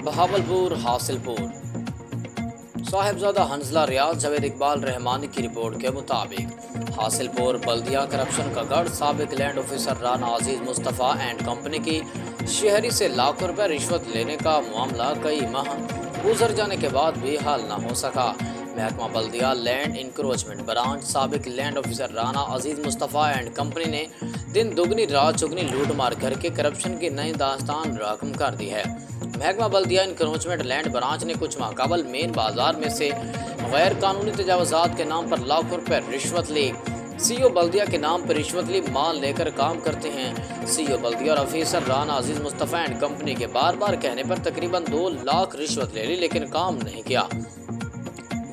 بہاولپور حاصل پور صاحبزادہ حنزلہ ریاض جاوید اقبال رحمانی کی رپورٹ کے مطابق حاصل پور بلدیہ کرپشن کا گڑھ، سابق land officer Rana Aziz Mustafa and company کی شہری سے لاکھوں روپے رشوت لینے کا معاملہ کئی ماہ گزر جانے کے بعد بھی حل نہ ہو سکا۔ محکمہ بلدیہ لینڈ انکروچمنٹ برانچ سابق land officer Rana Aziz Mustafa and company نے دن دگنی رات چگنی لوٹ مار کر کے کرپشن کی نئی داستان رقم کر دی ہے۔ محکمہ بلدیہ انکروچمنٹ لینڈ برانچ نے کچھ ماہ قبل مین بازار میں سے غیر قانونی تجاوزات کے نام پر لاکھوں روپے رشوت لی۔ سی او بلدیہ کے نام پر رشوت لی مال لے کر کام کرتے ہیں۔ سی او بلدیہ اور officer Rana Aziz Mustafa and company کے بار بار کہنے پر تقریباً 2 لاکھ رشوت لے لی لیکن کام نہیں کیا۔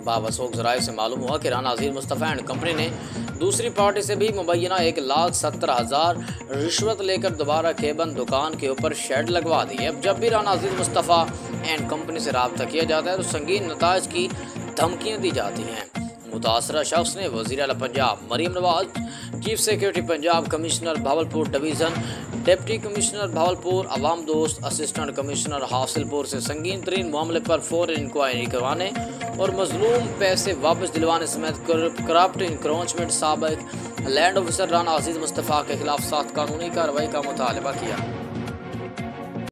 باوثوق ذرائع سے معلوم ہوا کہ رانا عزیز مصطفیٰ اینڈ کمپنی نے دوسری پارٹی سے بھی مبینہ 1,70,000 رشوت لے کر دوبارہ کیبن دکان کے اوپر شیڈ لگوا دی ہے۔ اب جب بھی رانا عزیز مصطفیٰ اینڈ کمپنی سے رابطہ کیا جاتا ہے تو سنگین نتائج کی دھمکیاں دی جاتی ہیں۔ متاثرہ شخص نے وزیر اعلیٰ Punjab Maryam Nawaz, chief secretary Punjab, commissioner Bahawalpur division, deputy commissioner Bahawalpur, عوام دوست، اسسٹنٹ کمشنر حاصل پور سے سنگین ترین معاملے پر فوراً انکوائری کروانے اور مظلوم پیسے واپس دلوانے سمیت کرپٹ انکروچمنٹ سابق لینڈ آفیسر رانا عزیز مصطفیٰ کے خلاف سخت قانونی کارروائی کا مطالبہ کیا۔